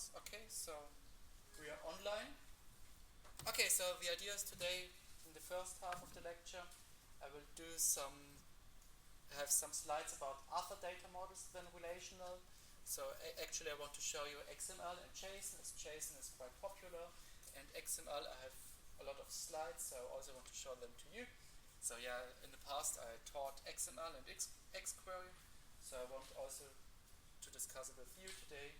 start. Okay, so we are online. Okay, so the idea is today, in the first half of the lecture, I will have some slides about other data models than relational. So actually I want to show you XML and JSON, as JSON is quite popular, and XML I have a lot of slides, so I also want to show them to you. So yeah, in the past I taught XML and XQuery, so I want also to discuss it with you today.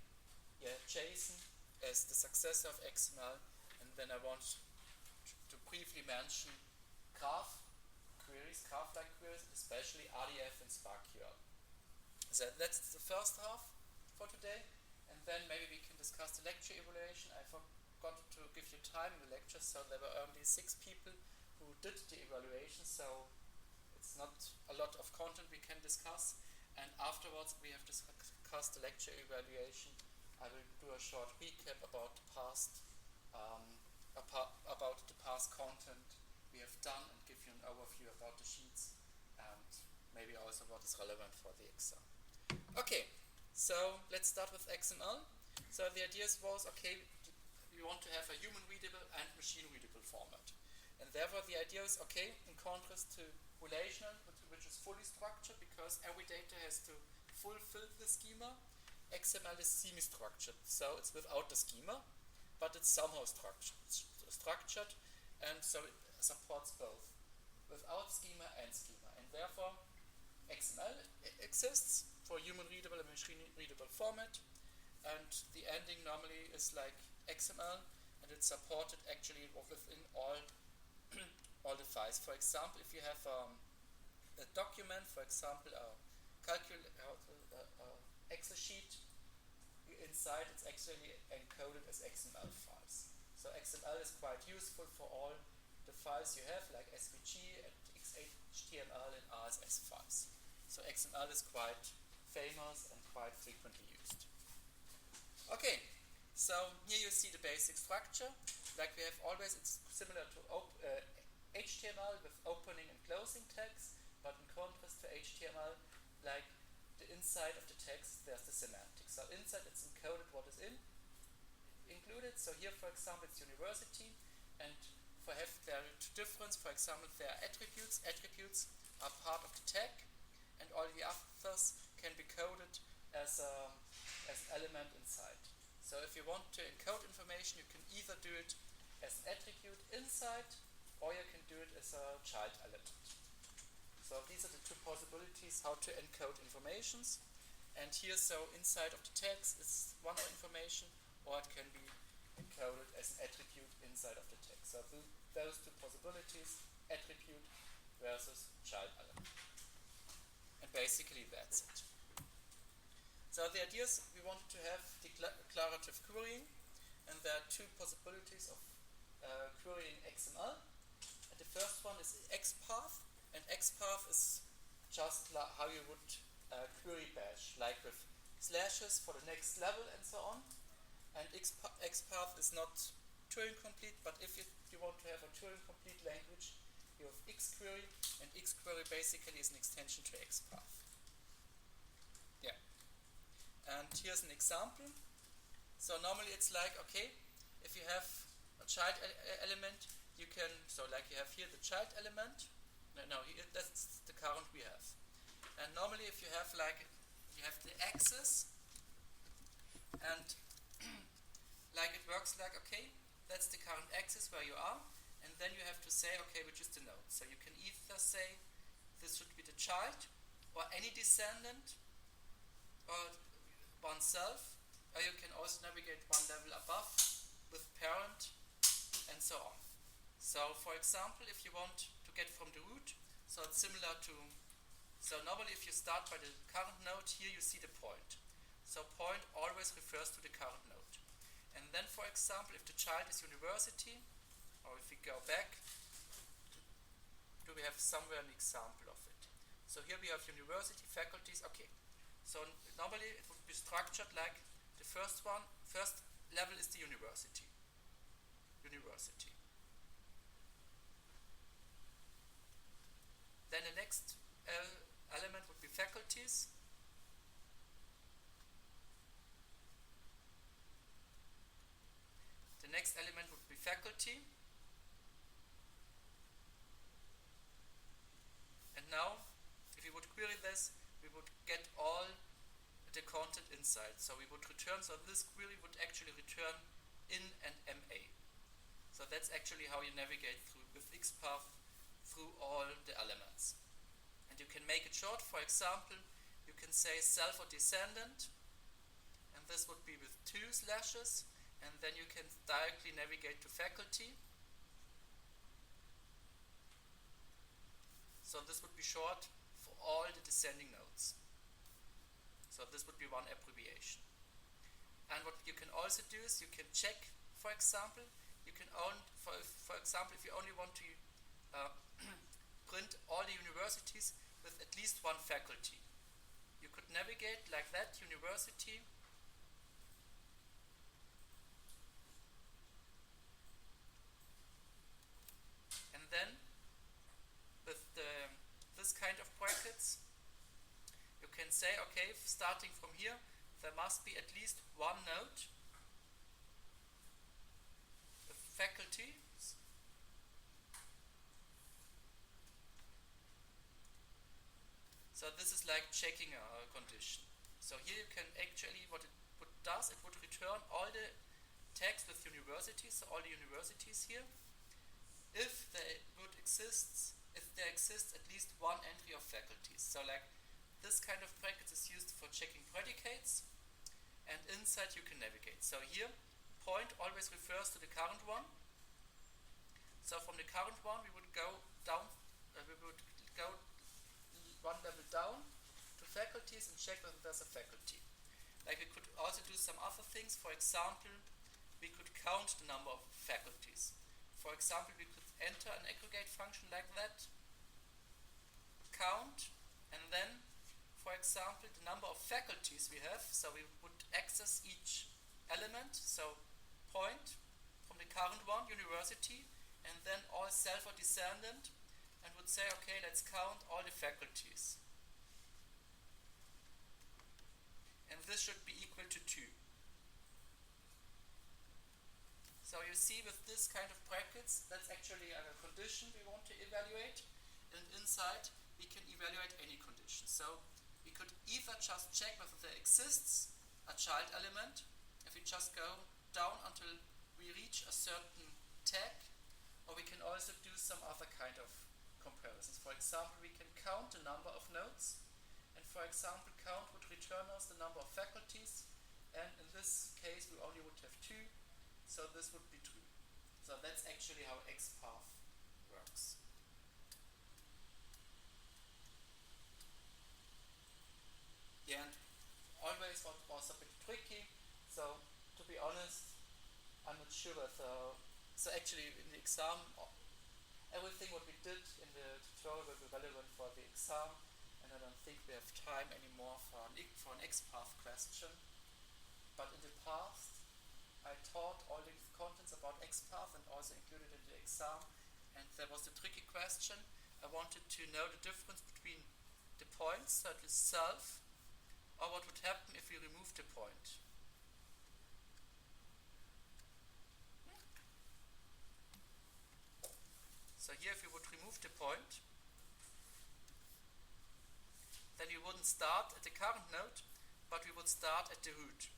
Yeah, JSON as the successor of XML, and then I want to briefly mention graph queries, graph-like queries, especially RDF and SparkQL. So that's the first half for today, and then maybe we can discuss the lecture evaluation. I forgot to give you time in the lecture, so there were only 6 people who did the evaluation, so it's not a lot of content we can discuss. And afterwards we have discussed the lecture evaluation. I will do a short recap about the past content we have done and give you an overview about the sheets and maybe also what is relevant for the exam. Okay, so let's start with XML. So the idea was, okay, we want to have a human readable and machine readable format. And therefore the idea is, okay, in contrast to relational, which is fully structured because every data has to fulfill the schema, XML is semi-structured, so it's without the schema, but it's somehow structured, and so it supports both, without schema and schema. And therefore, XML exists for human readable and machine readable format, and the ending normally is like XML, and it's supported actually within all the files. For example, if you have a document, for example, Excel sheet, inside it's actually encoded as XML files. So XML is quite useful for all the files you have, like SVG and XHTML and RSS files. So XML is quite famous and quite frequently used. Okay, so here you see the basic structure. Like we have always, it's similar to HTML with opening and closing tags, but in contrast to HTML, like the inside of the text, there's the semantics. So inside it's encoded what is included. So here, for example, it's university, and there are two differences. For example, there are attributes. Attributes are part of the tag, and all the others can be coded as an element inside. So if you want to encode information, you can either do it as an attribute inside, or you can do it as a child element. So these are the two possibilities how to encode informations. And here, so inside of the text is one information, or it can be encoded as an attribute inside of the text. So those two possibilities, attribute versus child element. And basically that's it. So the idea is we want to have declarative querying, and there are two possibilities of querying XML. And the first one is XPath, and XPath is just how you would query bash, like with slashes for the next level and so on. And XPath is not Turing complete, but if you want to have a Turing complete language, you have XQuery, and XQuery basically is an extension to XPath. Yeah. And here's an example. So normally it's like, okay, if you have a child element, you can, so like you have here the child element. No, that's the current we have. And normally if you have you have the axis, and like it works like, okay, that's the current axis where you are, and then you have to say, okay, which is the node. So you can either say this should be the child, or any descendant, or oneself, or you can also navigate one level above with parent, and so on. So for example, if you want to get from the root, so it's similar to, so normally if you start by the current node, here you see the point. So point always refers to the current node. And then for example, if the child is university, or if we go back, do we have somewhere an example of it? So here we have university, faculties, okay. So normally it would be structured like the first level is the university. University. Then the next element would be faculties. next element would be faculty. And now, if we would query this, we would get all the content inside. So we would return, so this query would actually return in and MA. So that's actually how you navigate through with XPath through all the elements. And you can make it short. For example, you can say self or descendant, and this would be with 2 slashes, and then you can directly navigate to faculty. So this would be short for all the descending nodes. So this would be one abbreviation. And what you can also do is you can check, for example, you can for example, if you only want to print all the universities with at least one faculty, you could navigate like that, university, and then with this kind of brackets, you can say, okay, starting from here, there must be at least one node with faculty. So this is like checking a condition. So here you can actually, what it does, it would return all the tags with universities, so all the universities here, if there exists at least one entry of faculties. So like this kind of brackets is used for checking predicates, and inside you can navigate. So here, point always refers to the current one. So from the current one, we would go down, one level down to faculties and check whether there's a faculty. Like we could also do some other things. For example, we could count the number of faculties. For example, we could enter an aggregate function like that, count, and then, for example, the number of faculties we have. So we would access each element, so point from the current one, university, and then all self or descendant, and would say, okay, let's count all the faculties. And this should be equal to 2. So you see with this kind of brackets, that's actually a condition we want to evaluate, and inside we can evaluate any condition. So we could either just check whether there exists a child element, if we just go down until we reach a certain tag, or we can also do some other kind of comparisons. For example, we can count the number of nodes, and for example, count would return us the number of faculties, and in this case we only would have 2, so this would be true. So that's actually how XPath works. Yeah, and always what was a bit tricky, so to be honest, I'm not sure whether, so actually in the exam, everything what we did in the tutorial will be relevant for the exam, and I don't think we have time anymore for an XPath question. But in the past, I taught all the contents about XPath and also included in the exam, and there was a tricky question. I wanted to know the difference between the points, so it is self, or what would happen if we remove the point. So here if we would remove the point, then we wouldn't start at the current node, but we would start at the root.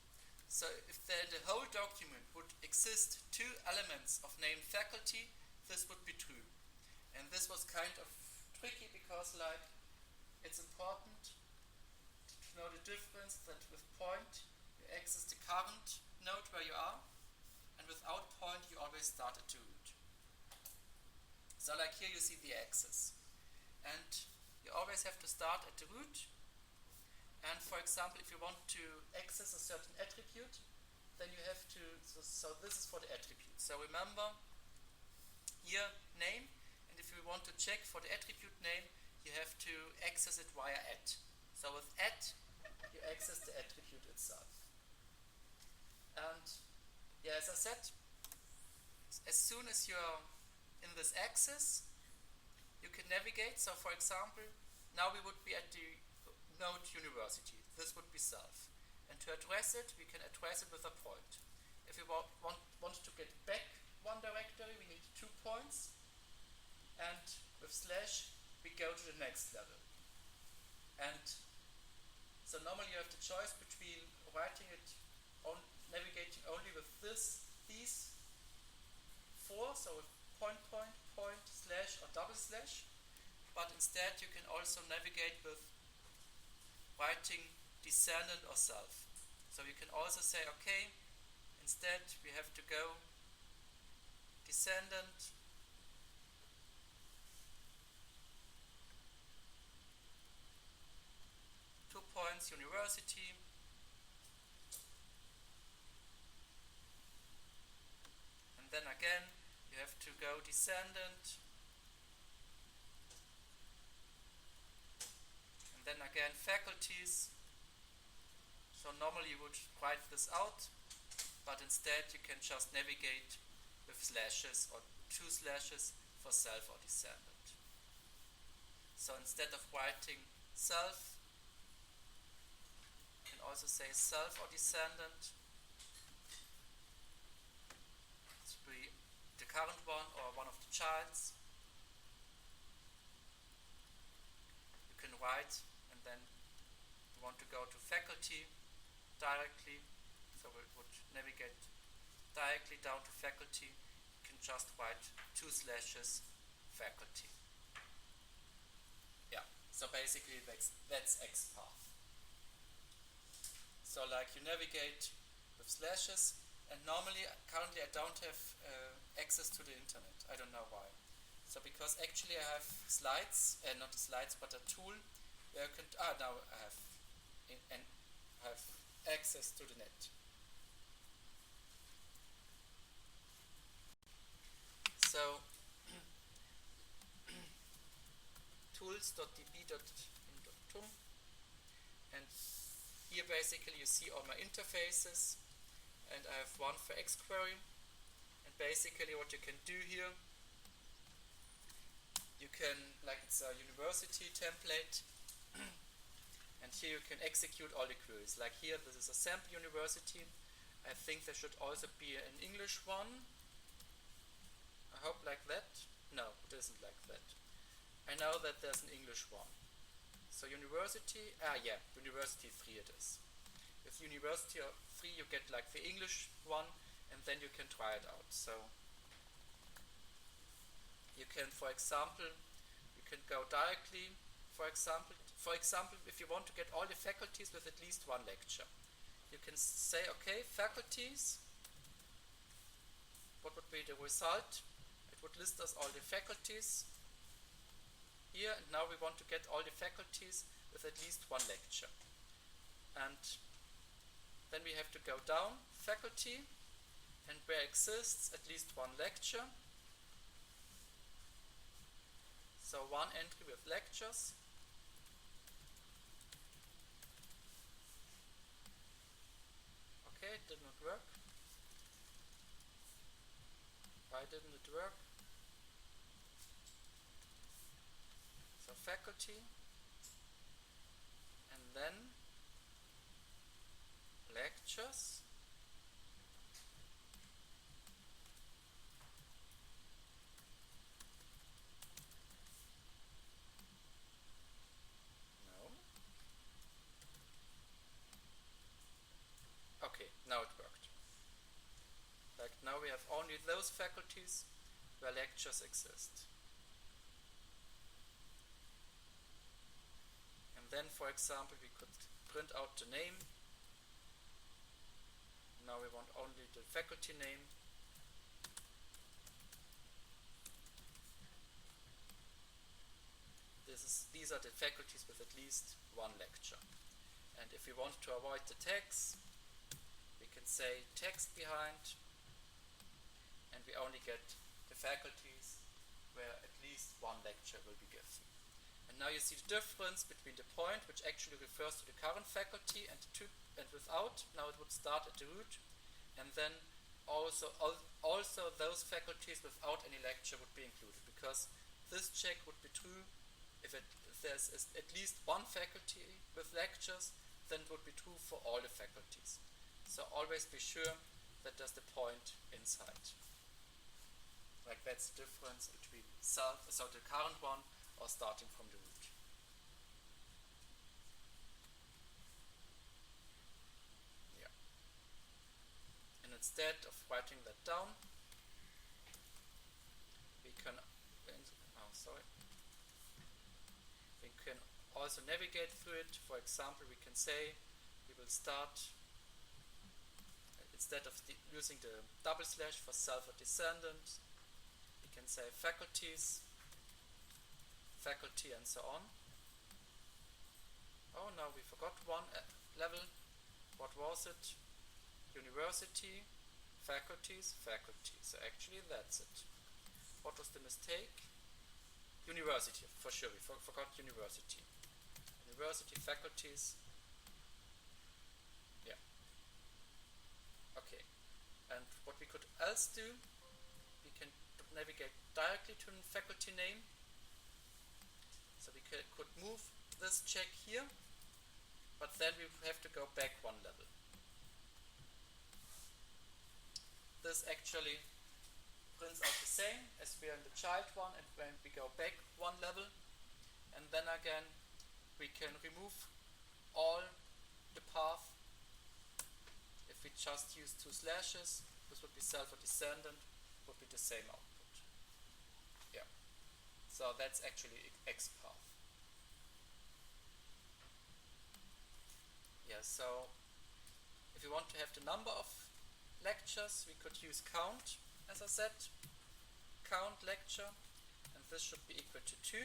So if then the whole document would exist 2 elements of named faculty, this would be true. And this was kind of tricky because like it's important to know the difference that with point you access the current node where you are, and without point you always start at the root. So like here you see the axis, and you always have to start at the root. And for example, if you want to access a certain attribute, then you have to, so this is for the attribute. So remember here name, and if you want to check for the attribute name, you have to access it via @. So with @ you access the attribute itself. And yeah, as I said, as soon as you're in this axis, you can navigate. So for example, now we would be at the node university. This would be self. And to address it, we can address it with a point. If we want to get back with slash, we go to the next level. And so normally you have the choice between writing it navigating only with these four, so with point, point, point, slash or double slash, but instead you can also navigate with writing descendant or self. So you can also say, okay, instead we have to go descendant points university, and then again you have to go descendant, and then again faculties. So normally you would write this out, but instead you can just navigate with slashes or two slashes for self or descendant. So instead of writing self, also say self or descendant. It should be the current one or one of the childs. You can write, and then you want to go to faculty directly, so it would navigate directly down to faculty. You can just write two slashes faculty. Yeah, so basically that's XPath. So like you navigate with slashes, and normally, currently I don't have access to the internet. I don't know why. So because actually I have slides, not the slides, but a tool where you can, now I have access to the net. So tools.db.in.tum, and here basically you see all my interfaces, and I have one for xQuery, and basically what you can do here, you can, like it's a university template, and here you can execute all the queries. Like here, this is a sample university. I think there should also be an English one. I hope like that. No, it isn't like that. I know that there's an English one. So university, university 3 it is. With university 3 you get like the English one, and then you can try it out. So you can, for example, you can go directly, for example, if you want to get all the faculties with at least one lecture, you can say, okay, faculties, what would be the result? It would list us all the faculties here, and now we want to get all the faculties with at least one lecture. And then we have to go down, faculty, and where exists at least one lecture. So one entry with lectures. Okay, it did not work. Why didn't it work? So faculty, and then lectures. No. Okay, now it worked. Like now we have only those faculties where lectures exist. And then, for example, we could print out the name. Now we want only the faculty name. These are the faculties with at least one lecture. And if we want to avoid the tags, we can say text behind, and we only get the faculties where at least one lecture will be given. And now you see the difference between the point, which actually refers to the current faculty, and without. Now it would start at the root, and then also those faculties without any lecture would be included, because this check would be true if there's at least one faculty with lectures, then it would be true for all the faculties. So always be sure that there's the point inside. Like that's the difference between the current one or starting from the root. Yeah. And instead of writing that down, we can we can also navigate through it. For example, we can say we will start, instead of using the double slash for self or descendant, we can say faculties, faculty, and so on. Oh, now we forgot one level. What was it? University, faculties, faculty. So actually that's it. What was the mistake? University, for sure. We forgot university. University, faculties. Yeah. Okay. And what we could else do, we can navigate directly to the faculty name. So we could move this check here, but then we have to go back one level. This actually prints out the same as we are in the child one, and when we go back one level, and then again we can remove all the path. If we just use two slashes, this would be self or descendant, would be the same output. Yeah. So that's actually X path. Yeah, so if you want to have the number of lectures, we could use count, as I said, count lecture, and this should be equal to 2.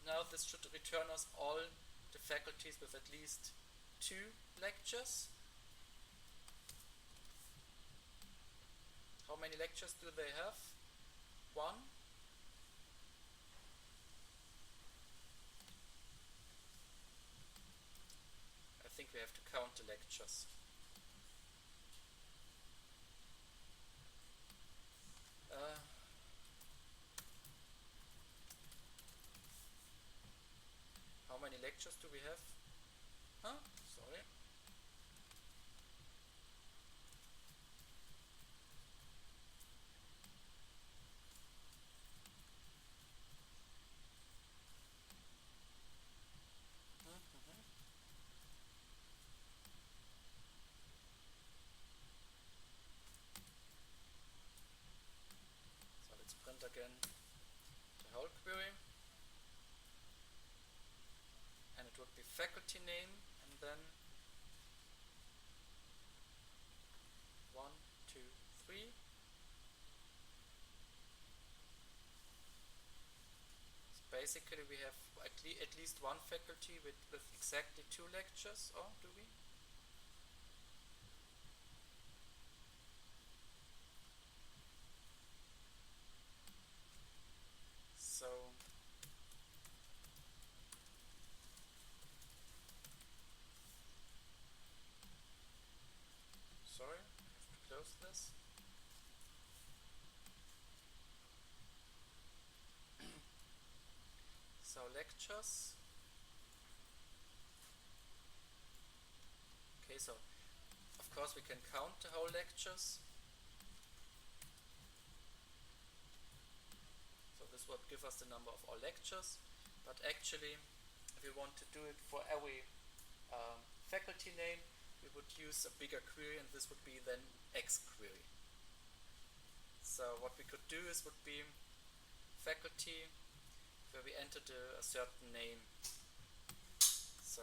Now this should return us all the faculties with at least 2 lectures. How many lectures do they have? 1. I think we have to count the lectures. How many lectures do we have? Huh? Sorry. So let's print again the whole query. And it would be faculty name, and then 1, 2, 3. So basically we have at least one faculty with exactly 2 lectures, or do we? So sorry, I have to close this. So lectures. Okay, so of course we can count the whole lectures. So this would give us the number of all lectures, but actually if we want to do it for every faculty name, we would use a bigger query, and this would be then X query. So what we could do would be faculty, where we entered a certain name. So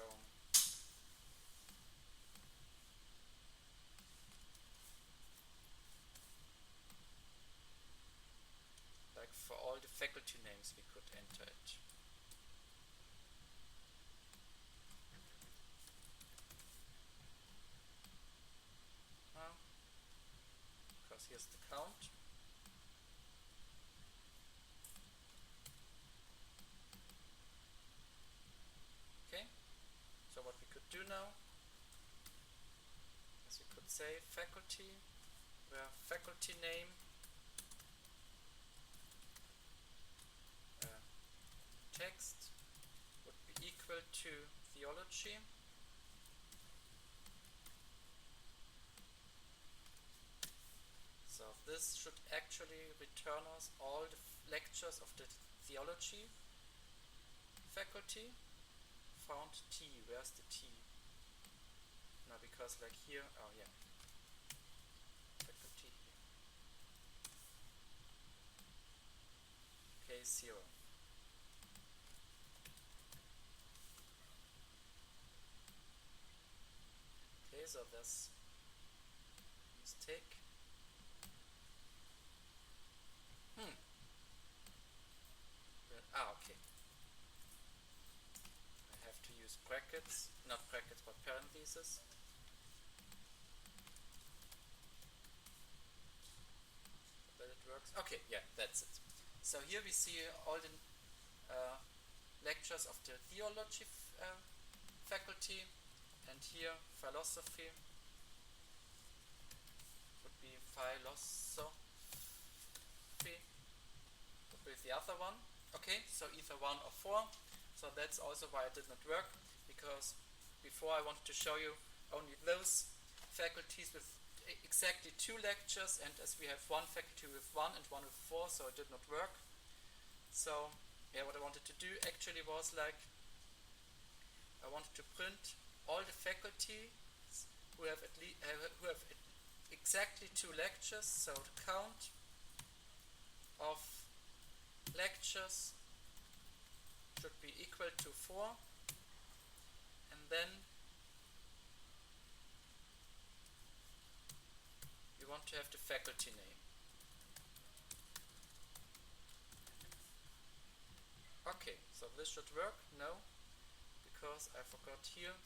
like for all the faculty names we could enter it. Because here's the count. Okay, so what we could do now is we could say faculty, where faculty name text would be equal to theology. So this should actually return us all the lectures of the theology faculty. Found T. Where's the T? No, because like here, oh yeah, faculty here. Case 0. Okay, so that's mistake. Okay. I have to use brackets, not brackets, but parentheses. But it works. Okay, yeah, that's it. So here we see all the lectures of the theology faculty, and here philosophy would be philosophy, would be the other one. Okay, so either 1 or 4. So that's also why it did not work, because before I wanted to show you only those faculties with exactly 2 lectures, and as we have one faculty with 1 and one with 4, so it did not work. So yeah, what I wanted to do actually was like, I wanted to print all the faculties who have exactly 2 lectures, so the count of lectures should be equal to 4, and then you want to have the faculty name. Okay, so this should work. No, because I forgot here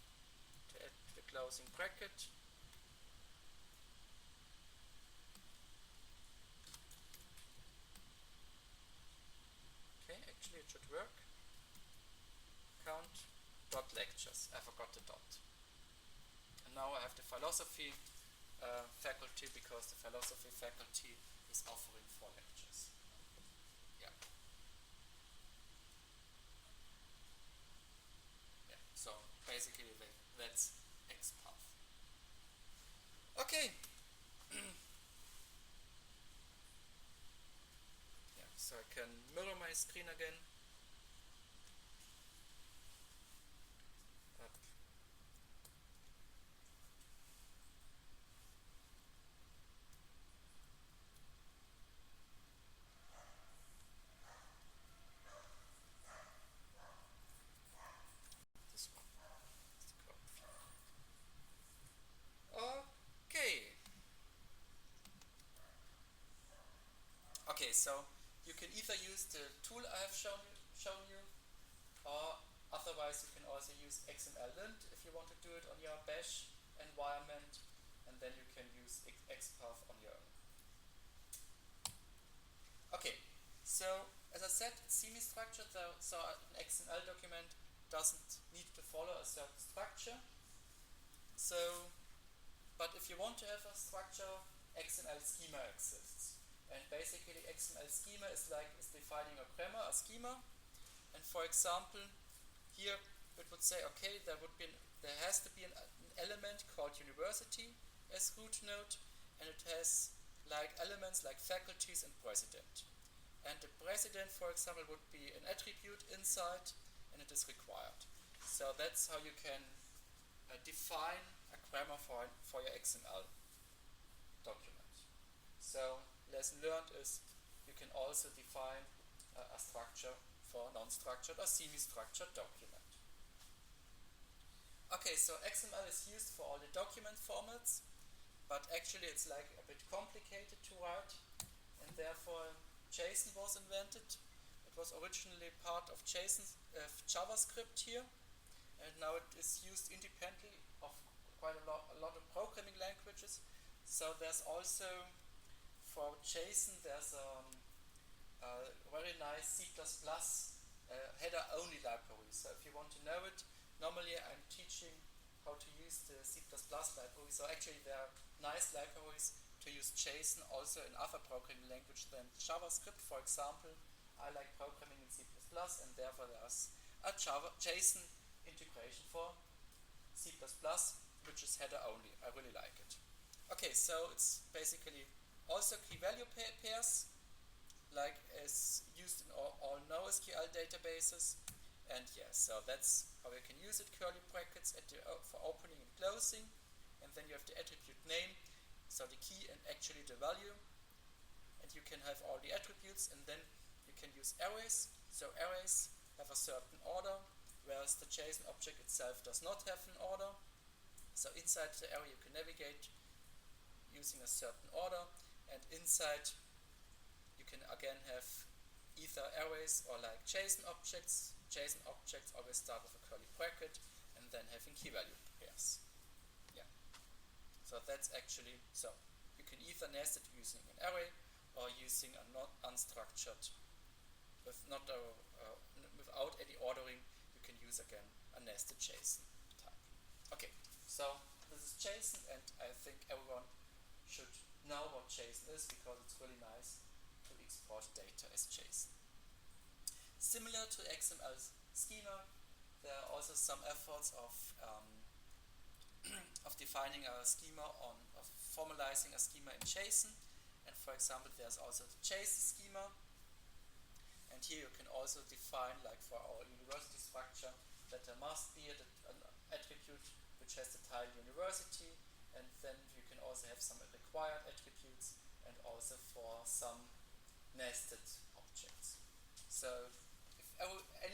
to add the closing bracket. Okay, actually it should work. Count dot lectures. I forgot the dot. And now I have the philosophy faculty, because the philosophy faculty is offering 4 lectures. Yeah. Yeah. So basically that's XPath. Okay. Yeah. So I can mirror my screen again. Okay, so you can either use the tool I have shown you, or otherwise you can also use XML-lint if you want to do it on your bash environment, and then you can use XPath on your own. Okay, so as I said, it's semi-structured, so an XML document doesn't need to follow a certain structure. So, but if you want to have a structure, XML schema exists. And basically XML schema is defining a grammar, a schema. And for example, here it would say, okay, there has to be an element called university as root node, and it has like elements like faculties and president. And the president, for example, would be an attribute inside, and it is required. So that's how you can define a grammar for your XML document. So lesson learned is you can also define a structure for a non-structured or semi-structured document. Okay, so XML is used for all the document formats, but actually it's like a bit complicated to write, and therefore JSON was invented. It was originally part of JavaScript here, and now it is used independently of quite a lot of programming languages. So there's also, for JSON, there's a very nice C++ header-only library. So if you want to know it, normally I'm teaching how to use the C++ library. So actually there are nice libraries to use JSON also in other programming languages than JavaScript. For example, I like programming in C++, and therefore there's a JSON integration for C++, which is header-only. I really like it. Okay, so it's basically Also key-value pairs, like is used in all NoSQL databases. And yes, so that's how you can use it. Curly brackets for opening and closing. And then you have the attribute name, so the key and actually the value. And you can have all the attributes, and then you can use arrays. So arrays have a certain order, whereas the JSON object itself does not have an order. So inside the array you can navigate using a certain order, and inside you can again have either arrays or like JSON objects. JSON objects always start with a curly bracket and then having key value pairs. Yeah. So that's actually, so you can either nest it using an array or using a not unstructured, without any ordering, you can use again a nested JSON type. Okay, so this is JSON, and I think everyone should know what JSON is because it's really nice to export data as JSON. Similar to XML schema, there are also some efforts of defining a schema of formalizing a schema in JSON. And for example, there's also the JSON schema. And here you can also define, like for our university structure, that there must be an attribute which has the title university, and then you can also have some required attributes, and also for some nested objects. So if at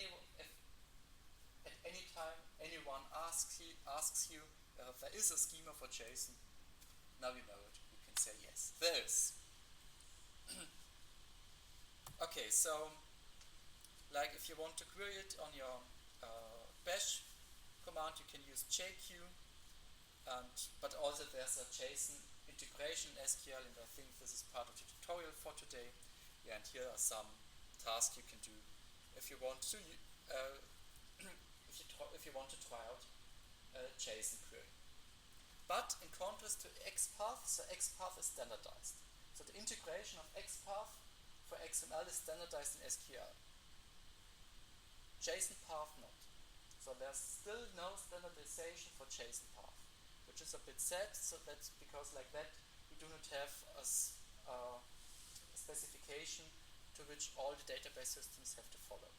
any time anyone asks you if there is a schema for JSON, now you know it. You can say yes, there is. Okay, so like if you want to query it on your bash command, you can use JQ, but also there's a JSON integration in SQL, and I think this is part of the tutorial for today. Yeah, and here are some tasks you can do if you want to if you want to try out a JSON query. But in contrast to XPath, so XPath is standardized. So the integration of XPath for XML is standardized in SQL. JSON path not. So there's still no standardization for JSON path, which is a bit sad. So that's because like that we do not have a specification to which all the database systems have to follow.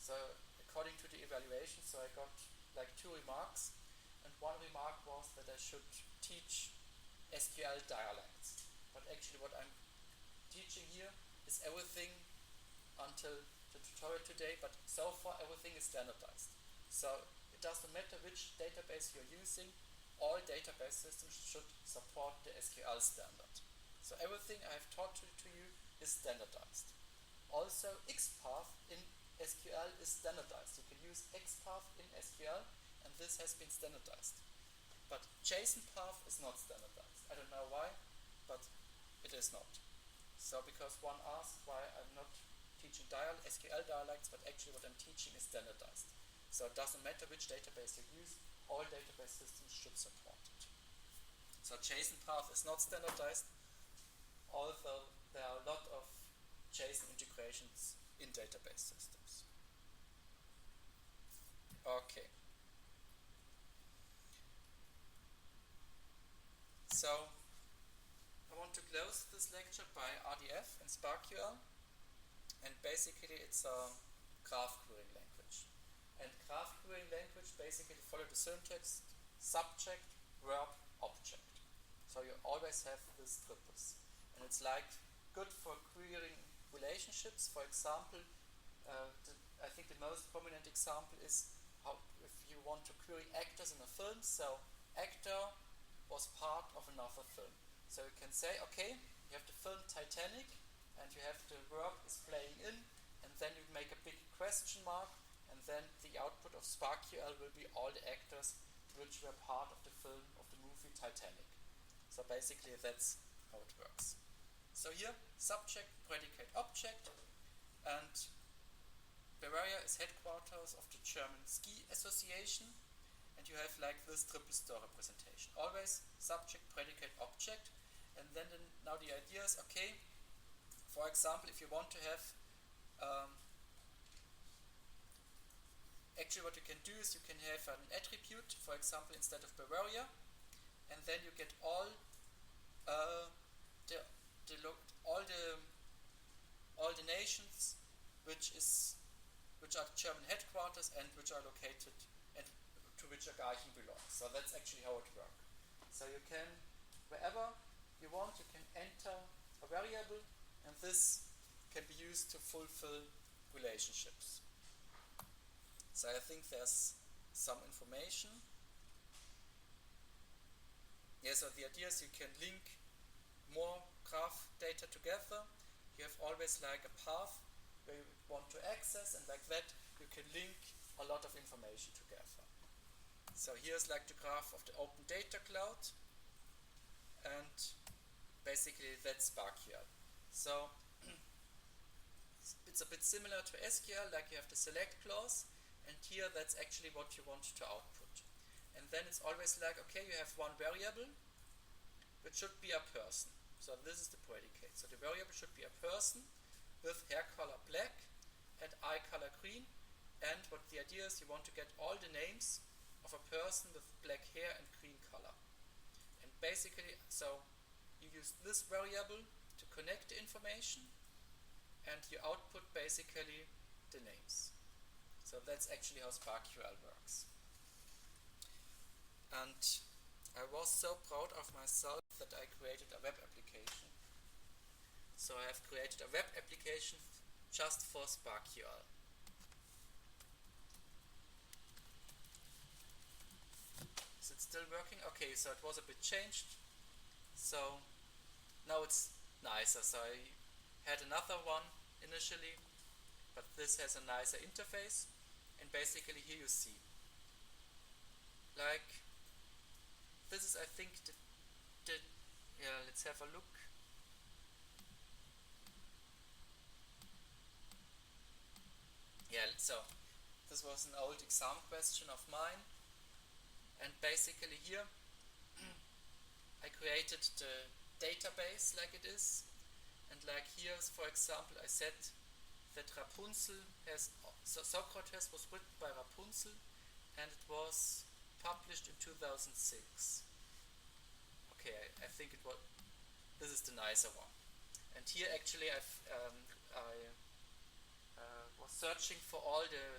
So according to the evaluation, so I got like 2 remarks, and one remark was that I should teach SQL dialects. But actually what I'm teaching here is everything until the tutorial today, but so far everything is standardized. So it doesn't matter which database you're using, all database systems should support the SQL standard. So everything I have taught to you is standardized. Also XPath in SQL is standardized. You can use XPath in SQL, and this has been standardized. But JSON path is not standardized. I don't know why, but it is not. So because one asked why I'm not teaching SQL dialects, but actually what I'm teaching is standardized. So it doesn't matter which database you use, all database systems should support it. So JSON path is not standardized, although there are a lot of JSON integrations in database systems. Okay. So I want to close this lecture by RDF and SparkQL, and basically it's a graph querying language. And graph querying language basically follow the syntax subject, verb, object. So you always have this triples. And it's like good for querying relationships. For example, I think the most prominent example is how if you want to query actors in a film, so actor was part of another film. So you can say, okay, you have the film Titanic, and you have the verb is playing in, and then you make a big question mark, and then the output of SparkQL will be all the actors which were part of the film, of the movie Titanic. So basically that's how it works. So here, subject, predicate, object, and Bavaria is headquarters of the German Ski Association, and you have like this triple store representation. Always subject, predicate, object, and then now the idea is, okay, for example, if you want to have actually what you can do is you can have an attribute, for example, instead of Bavaria, and then you get all the locations, which are German headquarters and which are located and to which a Garching belongs. So that's actually how it works. So you can, wherever you want, you can enter a variable, and this can be used to fulfill relationships. So I think there's some information. Yeah, so the idea is you can link more graph data together. You have always like a path where you want to access, and like that you can link a lot of information together. So here's like the graph of the Open Data Cloud, and basically that's SparkQL. So it's a bit similar to SQL, like you have the select clause, and here that's actually what you want to output. And then it's always like, okay, you have one variable, which should be a person. So this is the predicate. So the variable should be a person with hair color black and eye color green. And what the idea is, you want to get all the names of a person with black hair and green color. And basically, so you use this variable to connect the information, and you output basically the names. So that's actually how SparkQL works. And I was so proud of myself that I created a web application. So I have created a web application just for SparkQL. Is it still working? Okay, so it was a bit changed. So now it's nicer. So I had another one initially, but this has a nicer interface. And basically here you see, like, this is, I think, yeah, let's have a look. Yeah, so this was an old exam question of mine, and basically here I created the database like it is, and like here, for example, I said that Rapunzel has, so Socrates was written by Rapunzel, and it was published in 2006. Okay, I think it was, this is the nicer one. And here actually I was searching for all the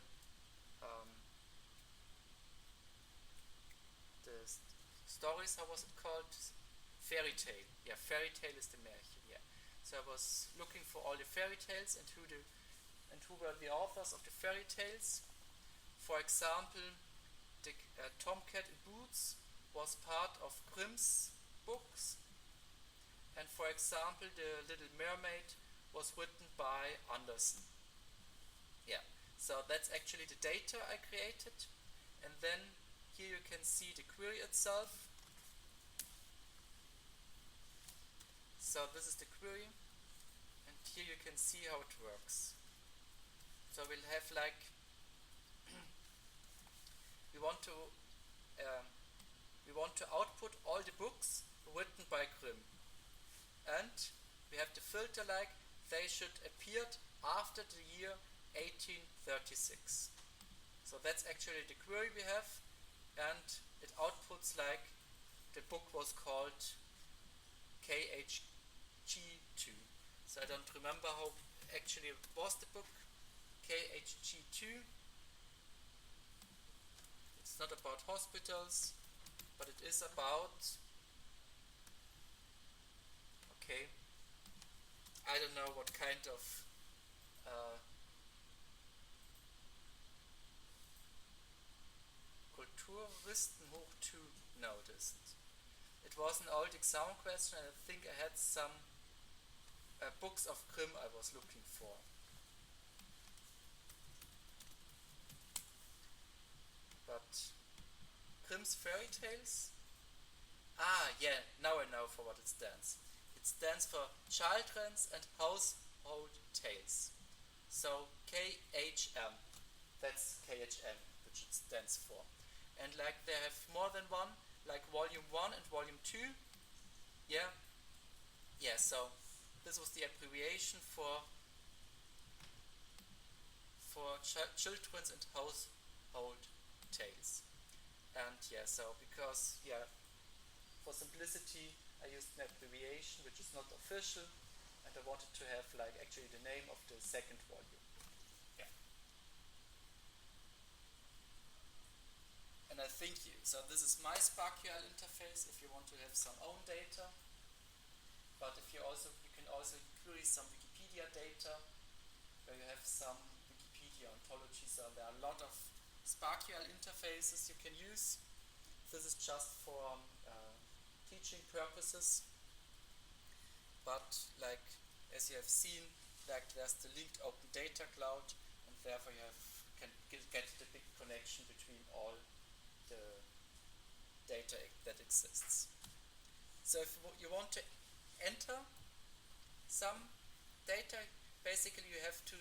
stories, how was it called? Fairy tale. Yeah, fairy tale is the Märchen, yeah. So I was looking for all the fairy tales and who were the authors of the fairy tales. For example, the Tomcat in Boots was part of Grimm's books, and for example the Little Mermaid was written by Andersen. Yeah, so that's actually the data I created, and then here you can see the query itself. So this is the query, and here you can see how it works. So we'll have like we want to output all the books written by Grimm, and we have the filter like they should appear after the year 1836. So that's actually the query we have, and it outputs like the book was called KHG2. So I don't remember how actually was the book. KHG2. It's not about hospitals, but it is about, okay, I don't know what kind of Kulturwissen hoch 2. No, it isn't. It was an old exam question, and I think I had some books of Grimm I was looking for. But Grimm's fairy tales? Ah, yeah, now I know for what it stands. It stands for Children's and Household Tales. So KHM, that's KHM, which it stands for. And like they have more than one, like volume 1 and volume 2. Yeah, so this was the abbreviation for Children's and Household Tales. And yeah, so because, yeah, for simplicity I used an abbreviation which is not official, and I wanted to have like actually the name of the second volume. Yeah. And I think so this is my SparkQL interface if you want to have some own data. But if you can also query some Wikipedia data where you have some Wikipedia ontologies. So there are a lot of SparkQL interfaces you can use. This is just for teaching purposes. But like as you have seen, like there's the linked open data cloud, and therefore you can get the big connection between all the data that exists. So if you want to enter some data, basically you have to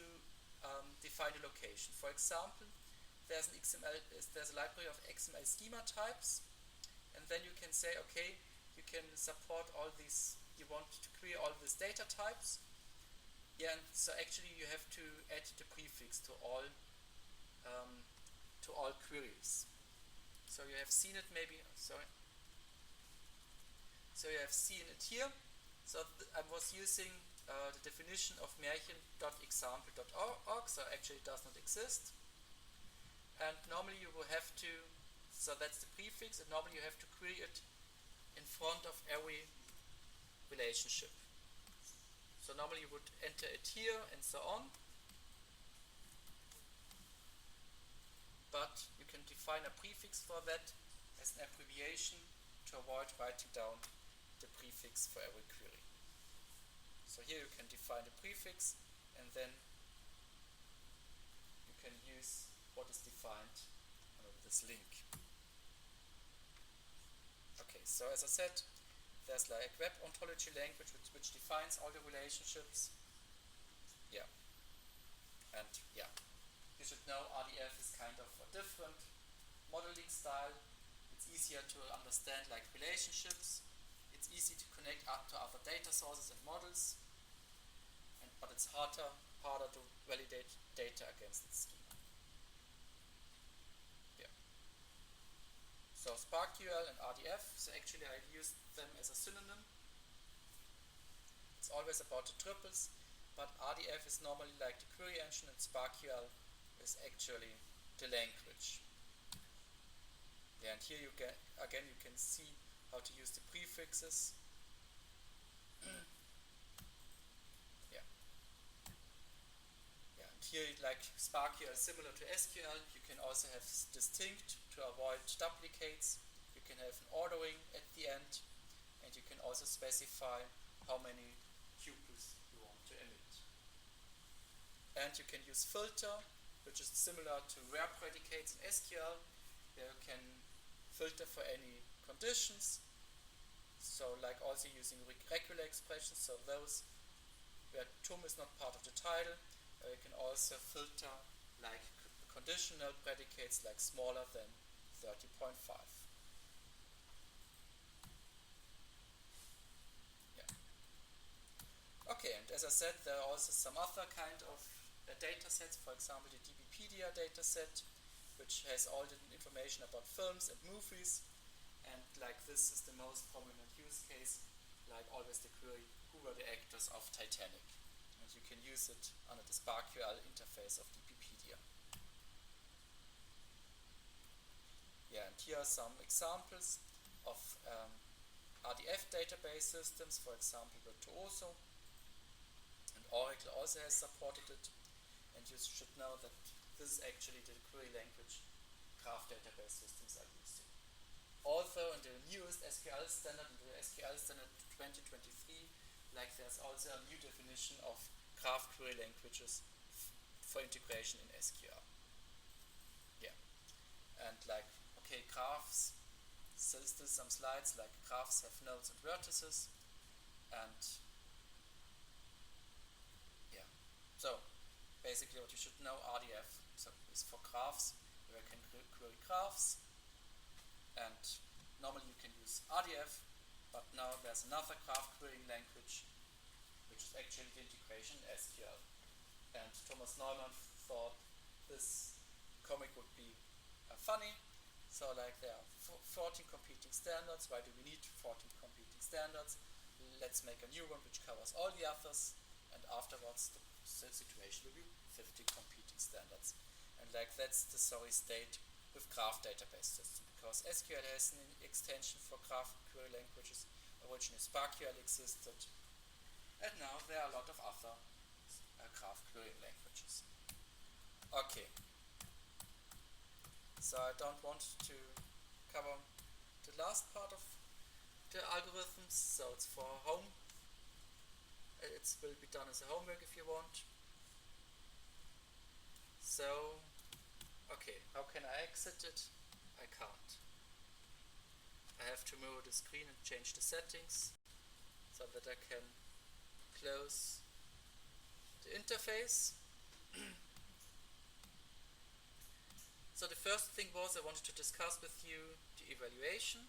define a location. For example, there's a library of XML schema types, and then you can say, okay, you can support all these. You want to query all these data types. Yeah, and so actually you have to add the prefix to all queries. So you have seen it maybe. Sorry. So you have seen it here. So I was using the definition of märchen.example.org, so actually it does not exist. And normally you will have to, so that's the prefix, and normally you have to query it in front of every relationship. So normally you would enter it here and so on. But you can define a prefix for that as an abbreviation to avoid writing down the prefix for every query. So here you can define the prefix, and then you can use what is defined under this link. Okay, so as I said, there's like web ontology language which defines all the relationships. Yeah. And yeah, you should know RDF is kind of a different modeling style. It's easier to understand like relationships. It's easy to connect up to other data sources and models, but it's harder to validate data against its schema. Yeah. So SparkQL and RDF, so actually I use them as a synonym. It's always about the triples, but RDF is normally like the query engine, and SparkQL is actually the language. Yeah, and here you can see how to use the prefixes. Yeah. Yeah, and here like SparkQL is similar to SQL. You can also have distinct to avoid duplicates. You can have an ordering at the end, and you can also specify how many tuples you want to emit. And you can use filter, which is similar to where predicates in SQL, where you can filter for any conditions. So like also using regular expressions, so those where TUM is not part of the title. You can also filter like conditional predicates like smaller than 30.5. Yeah. Okay, and as I said, there are also some other kind of data sets, for example the Dbpedia data set, which has all the information about films and movies, and like this is the most prominent use case, like always the query, who were the actors of Titanic? And you can use it under the SparkQL interface of Dbpedia. Yeah, and here are some examples of RDF database systems, for example Virtuoso, and Oracle also has supported it, and you should know that this is actually the query language graph database systems are using. Also in the newest SQL standard, in the SQL standard 2023, like there's also a new definition of graph query languages for integration in SQL. Yeah, and like, okay, graphs, so still some slides, like graphs have nodes and vertices, and yeah, so basically what you should know, RDF is for graphs, where you can query graphs, and normally you can use RDF, but now there's another graph querying language, which is actually the integration in SQL. And Thomas Neumann thought this comic would be funny. So like there are 14 competing standards. Why do we need 14 competing standards? let's make a new one which covers all the others, and afterwards the situation will be 50 competing standards. And like that's the sorry state with graph database system, because SQL has an extension for graph query languages. Originally SparkQL existed, and now there are a lot of other graph querying languages. Okay, so I don't want to cover the last part of the algorithms, so it's for home. It will be done as a homework if you want. So, okay, how can I exit it? I can't. I have to move the screen and change the settings so that I can close the interface. So the first thing was I wanted to discuss with you the evaluation.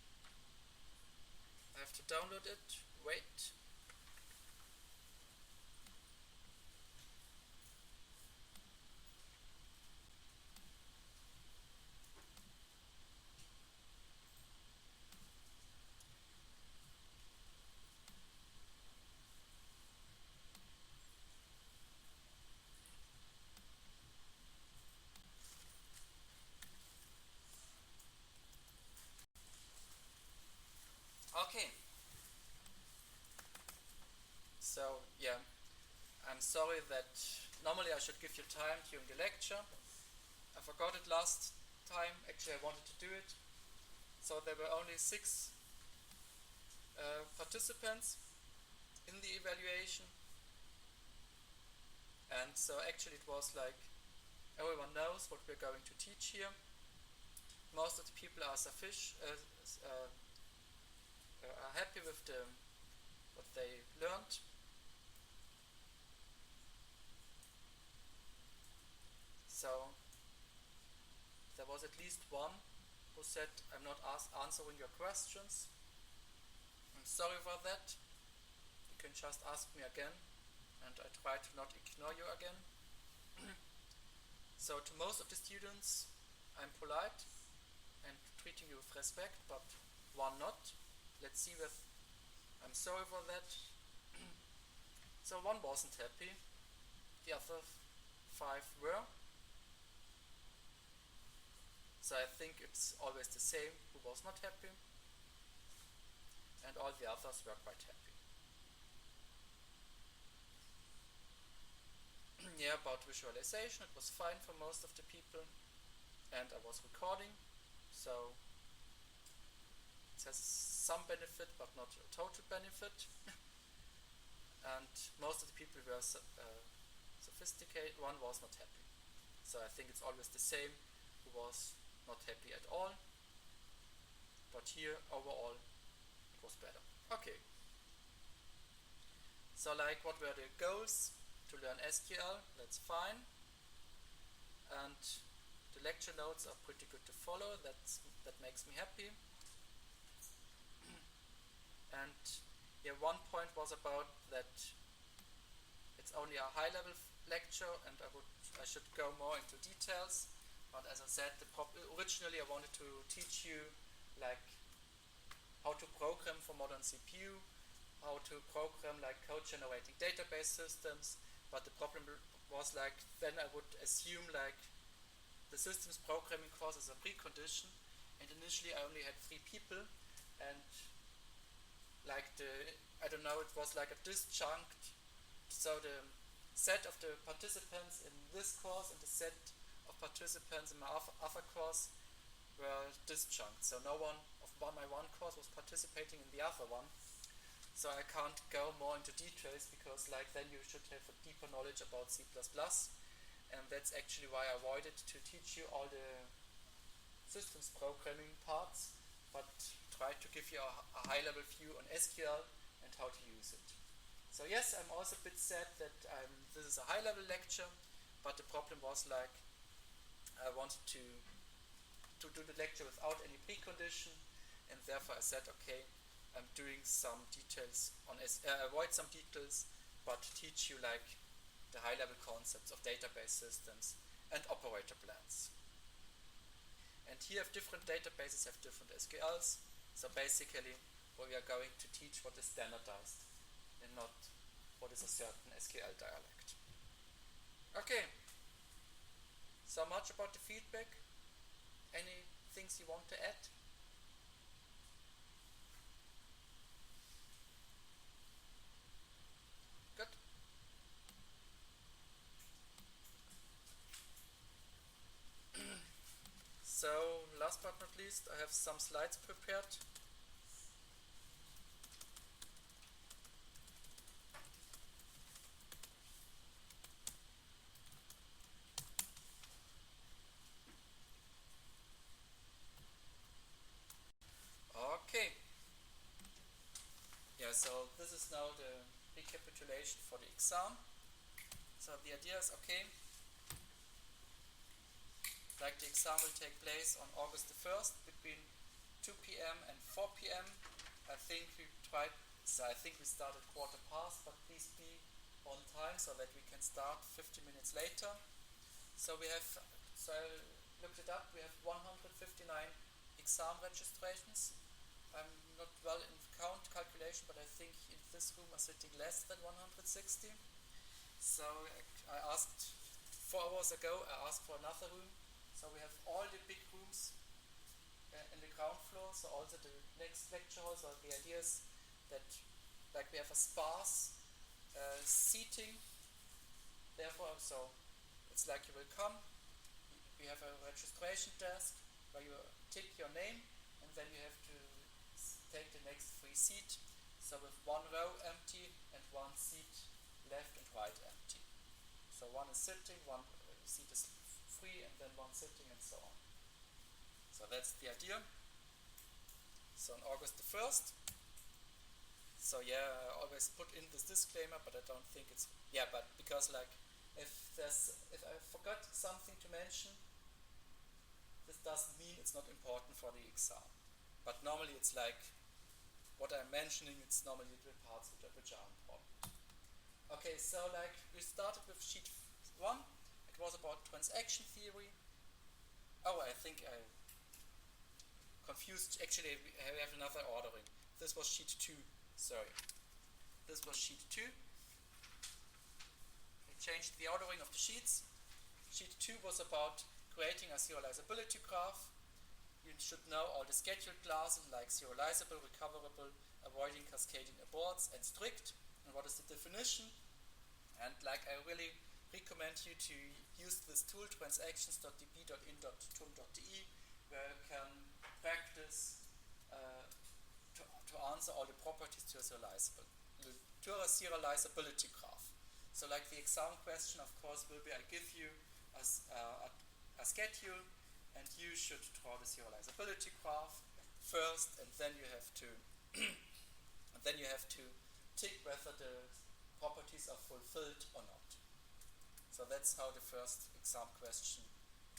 I have to download it. Wait. Okay. So, yeah, I'm sorry that normally I should give you time during the lecture. I forgot it last time. Actually, I wanted to do it. So there were only 6 participants in the evaluation. And so actually it was like everyone knows what we're going to teach here. Most of the people are are happy with what they learned. So there was at least one who said, I'm not answering your questions. I'm sorry for that. You can just ask me again, and I try to not ignore you again. So to most of the students, I'm polite and treating you with respect, but one not. Let's see if I'm sorry for that. So one wasn't happy. The other 5 were. So I think it's always the same who was not happy. And all the others were quite happy. Yeah, about visualization, it was fine for most of the people. And I was recording, so it has some benefit, but not a total benefit. And most of the people were sophisticated. One was not happy. So I think it's always the same who was not happy at all. But here, overall, it was better. Okay. So like, what were the goals? To learn SQL, that's fine. And the lecture notes are pretty good to follow. That makes me happy. And yeah, one point was about that it's only a high-level lecture, and I should go more into details. But as I said, originally I wanted to teach you like how to program for modern CPU, how to program like code-generating database systems. But the problem was like then I would assume like the systems programming course is a precondition, and initially I only had 3 people, and like I don't know, it was like a disjunct. So the set of the participants in this course and the set of participants in my other course were disjunct. So no one of my one course was participating in the other one. So I can't go more into details because like then you should have a deeper knowledge about C++, and that's actually why I avoided to teach you all the systems programming parts, but try to give you a high-level view on SQL and how to use it. So yes, I'm also a bit sad that this is a high-level lecture, but the problem was like I wanted to do the lecture without any precondition, and therefore I said, okay, I'm doing some details on avoid some details, but teach you like the high-level concepts of database systems and operator plans. And here different databases have different SQLs. So basically where we are going to teach what is standardized and not what is a certain SQL dialect. Okay, so much about the feedback. Any things you want to add? Good. So, last but not least, I have some slides prepared. Okay. Yeah, so this is now the recapitulation for the exam. So the idea is, okay, like the exam will take place on August the 1st between 2 p.m. and 4 p.m. I think we started quarter past, but please be on time so that we can start 50 minutes later. So I looked it up, we have 159 exam registrations. I'm not well in calculation, but I think in this room are sitting less than 160. So I asked 4 hours ago, I asked for another room. So we have all the big rooms in the ground floor, so also the next lecture hall. So the idea is that like we have a sparse seating. Therefore, so it's like you will come. We have a registration desk where you tick your name, and then you have to take the next free seat. So with one row empty and one seat left and right empty. So one is sitting, one seat is free, and then one sitting, and so on. So that's the idea. So on August the 1st. So yeah, I always put in this disclaimer, but I don't think it's but because like if I forgot something to mention, this doesn't mean it's not important for the exam. But normally it's like what I'm mentioning, it's normally the parts which are important. Okay, so like we started with sheet 1. It was about transaction theory. Oh, I think I confused. Actually, we have another ordering. This was sheet 2. Sorry. This was sheet 2. I changed the ordering of the sheets. Sheet 2 was about creating a serializability graph. You should know all the scheduled classes like serializable, recoverable, avoiding cascading aborts, and strict. And what is the definition? And like I really recommend you to use this tool transactions.db.in.tum.de where you can practice to answer all the properties to a serializability graph. So like the exam question, of course, will be I give you a schedule and you should draw the serializability graph first, and then you have to tick whether the properties are fulfilled or not. So that's how the first exam question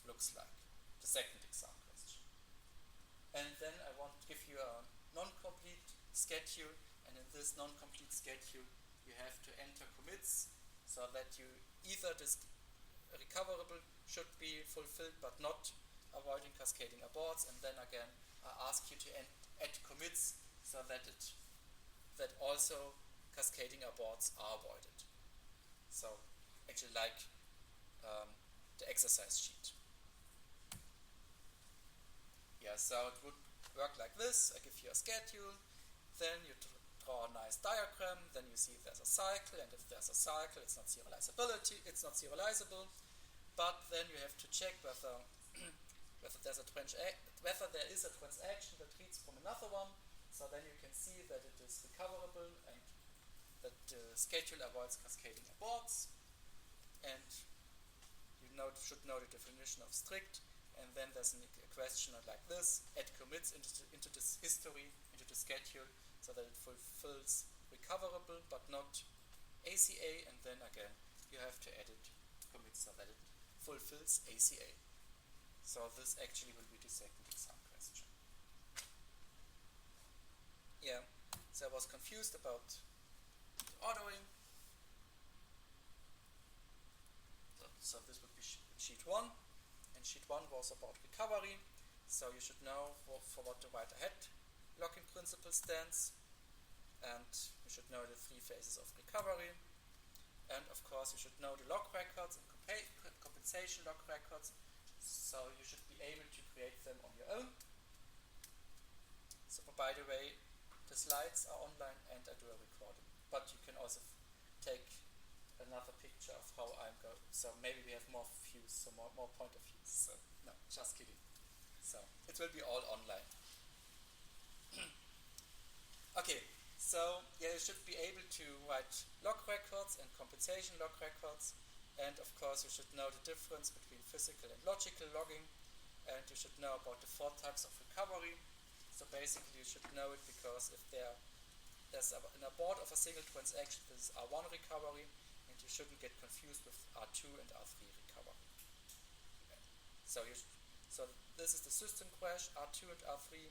looks like, the second exam question. And then I want to give you a non-complete schedule, and in this non-complete schedule you have to enter commits so that you either this recoverable should be fulfilled but not avoiding cascading aborts, and then again I ask you to add commits so that also cascading aborts are avoided. So actually like the exercise sheet. Yeah, so it would work like this. I give you a schedule, then you draw a nice diagram, then you see if there's a cycle, and if there's a cycle it's not serializable, but then you have to check whether there is a transaction that reads from another one, so then you can see that it is recoverable and that the schedule avoids cascading aborts, and you should know the definition of strict, and then there's a question like this: add commits into this history, into the schedule, so that it fulfills recoverable but not ACA, and then again you have to edit commits so that it fulfills ACA. So this actually will be the second exam question. Yeah, so I was confused about the ordering. So this would be sheet 1, and sheet 1 was about recovery. So you should know for what to write ahead. locking principle stands, and you should know the 3 phases of recovery, and of course you should know the log records and compensation log records, so you should be able to create them on your own. So by the way, the slides are online and I do a recording, but you can also take another picture of how I'm going, so maybe we have more views, so more point of views, so no, just kidding. So it will be all online. Okay, so yeah, you should be able to write log records and compensation log records, and of course you should know the difference between physical and logical logging, and you should know about the 4 types of recovery. So basically you should know it because if there's an abort of a single transaction, this is R1 recovery, and you shouldn't get confused with R2 and R3 recovery. So this is the system crash, R2 and R3,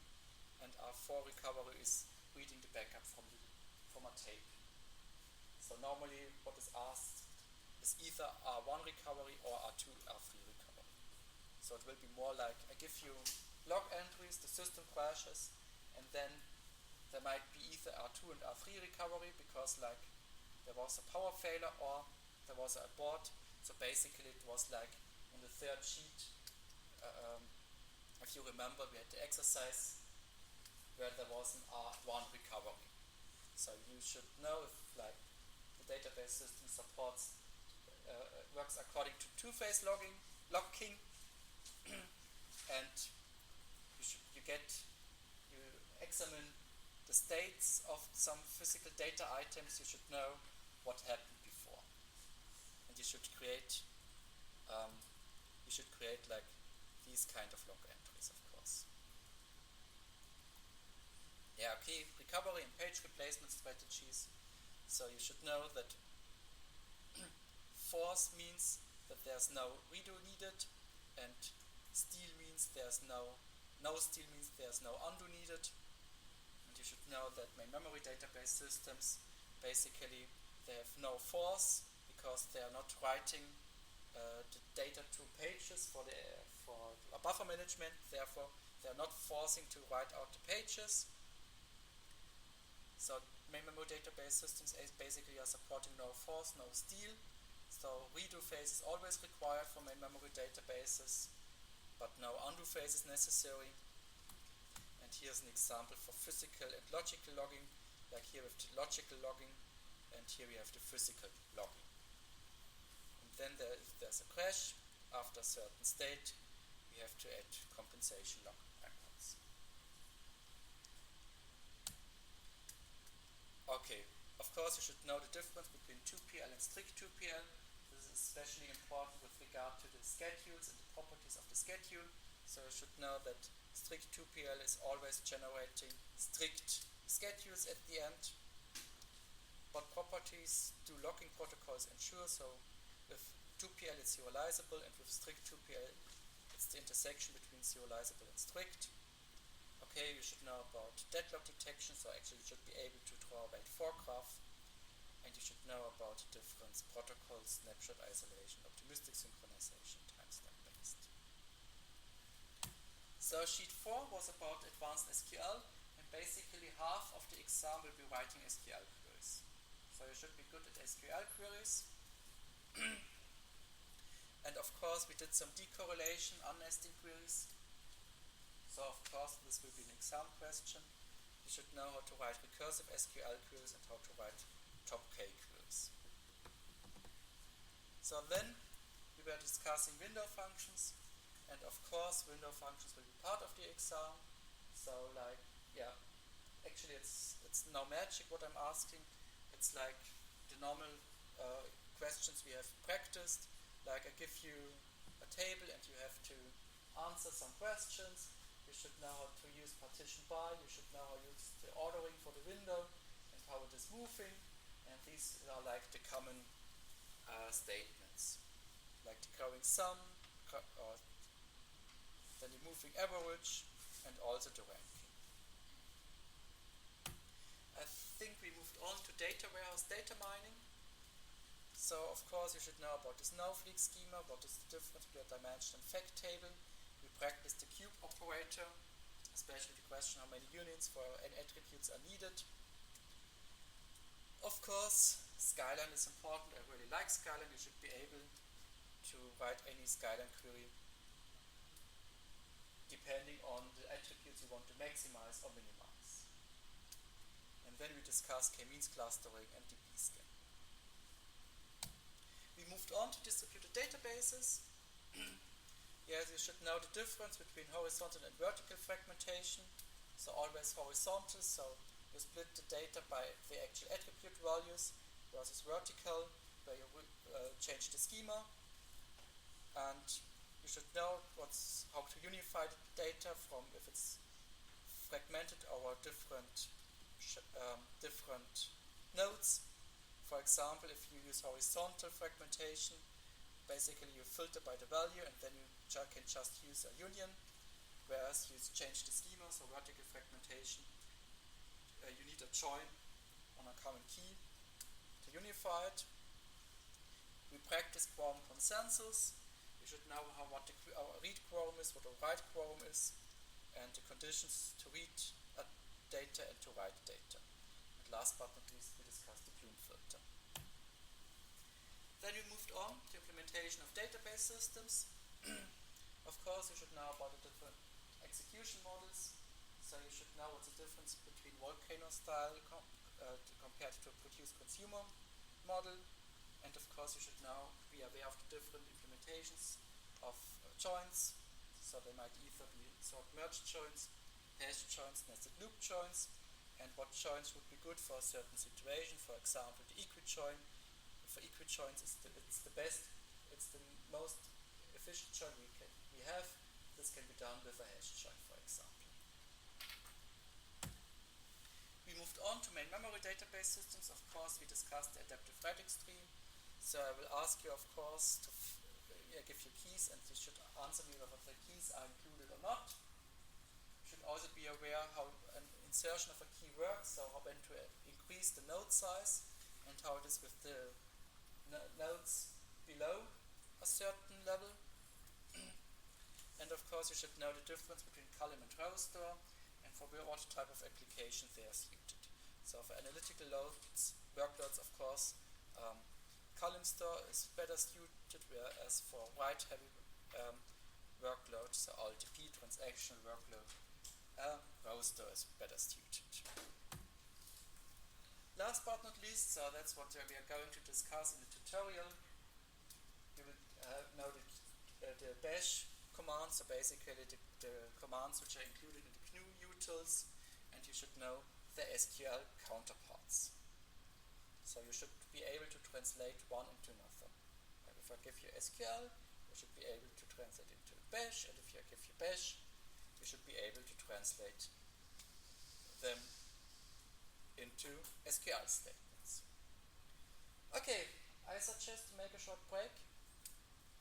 and R4 recovery is reading the backup from a tape. So normally what is asked is either R1 recovery or R2, R3 recovery. So it will be more like I give you log entries, the system crashes, and then there might be either R2 and R3 recovery because like there was a power failure or there was an abort. So basically it was like on the 3rd sheet, if you remember, we had the exercise where there was an R1 recovery. So you should know if like the database system supports works according to 2-phase locking, and you examine the states of some physical data items. You should know what happened before, and you should create like these kind of log entries, of course. Yeah, okay, recovery and page replacement strategies. So you should know that force means that there's no redo needed, and steal means there's no steal means there's no undo needed. And you should know that main memory database systems basically they have no force because they are not writing the data to pages for buffer management. Therefore, they are not forcing to write out the pages. So main memory database systems basically are supporting no force, no steal. So redo phase is always required for main memory databases, but no undo phase is necessary. And here's an example for physical and logical logging, like here with the logical logging, and here we have the physical logging. And then there's a crash after a certain state, we have to add compensation log records. Okay, of course you should know the difference between 2PL and strict 2PL. This is especially important with regard to the schedules and the properties of the schedule. So you should know that strict 2PL is always generating strict schedules at the end. What properties do locking protocols ensure? So with 2PL it's serializable, and with strict 2PL it's the intersection between serializable and strict. Okay, you should know about deadlock detection, so actually you should be able to draw a wait-for graph, and you should know about different protocols, snapshot isolation, optimistic synchronization, timestamp based. So sheet 4 was about advanced SQL, and basically half of the exam will be writing SQL queries. So you should be good at SQL queries. And of course we did some decorrelation, unnesting queries. So of course this will be an exam question. You should know how to write recursive SQL queries and how to write top K queries. So then we were discussing window functions, and of course window functions will be part of the exam. So like, yeah, actually it's no magic what I'm asking. It's like the normal questions we have practiced. Like I give you a table and you have to answer some questions. You should know how to use partition by, you should know how to use the ordering for the window and how it is moving. And these are like the common statements, like the growing sum, then the moving average, and also the ranking. I think we moved on to data warehouse data mining. So of course you should know about the snowflake schema, what is the difference between a dimension and fact table. We practiced the cube operator. especially the question how many unions for n attributes are needed. Of course, skyline is important. I really like skyline. You should be able to write any skyline query depending on the attributes you want to maximize or minimize. And then we discuss k-means clustering and dbscan. We moved on to distributed databases. Yes, you should know the difference between horizontal and vertical fragmentation. So always horizontal, so you split the data by the actual attribute values, versus vertical, where you change the schema. And you should know how to unify the data from if it's fragmented over different nodes. For example, if you use horizontal fragmentation, basically you filter by the value and then you can just use a union, whereas you change the schema, so vertical fragmentation, you need a join on a common key to unify it. We practice quorum consensus. You should know what our read quorum is, what our write quorum is, and the conditions to read data and to write data. And last but not least, we discussed the Bloom filter. Then we moved on to implementation of database systems. Of course, you should know about the different execution models. So you should know what's the difference between volcano style compared to a produce consumer model. And of course, you should now be aware of the different implementations of joins. So they might either be sort merge joins, hash joins, nested loop joins, and what joins would be good for a certain situation. For example, the equi-join. For equi-joins, it's the best, it's the most efficient join we have. This can be done with a hash join, for example. We moved on to main memory database systems. Of course, we discussed the adaptive writing stream. So I will ask you, of course, to give you keys, and you should answer me whether the keys are included or not. You should also be aware how an insertion of a key works, so how when to increase the node size, and how it is with the nodes below a certain level. And of course, you should know the difference between column and row store, and for what type of application they are suited. So for analytical workloads, of course, column store is better suited, whereas for write-heavy workloads, so RLTP, transactional workload, row store is better suited. Last but not least, so that's what we are going to discuss in the tutorial. You will know the bash commands, so basically the commands which are included in the GNU utils, and you should know the SQL counterparts. So you should be able to translate one into another. And if I give you SQL, you should be able to translate into bash, and if I give you bash, you should be able to translate them into SQL statements. Okay, I suggest to make a short break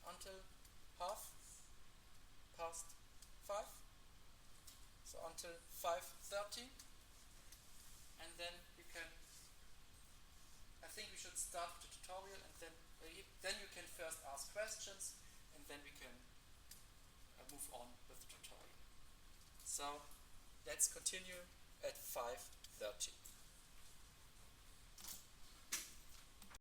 until 5:30, so until 5:30, and then we can. I think we should start the tutorial, and then you can first ask questions, and then we can move on with the tutorial. So let's continue at 5:30.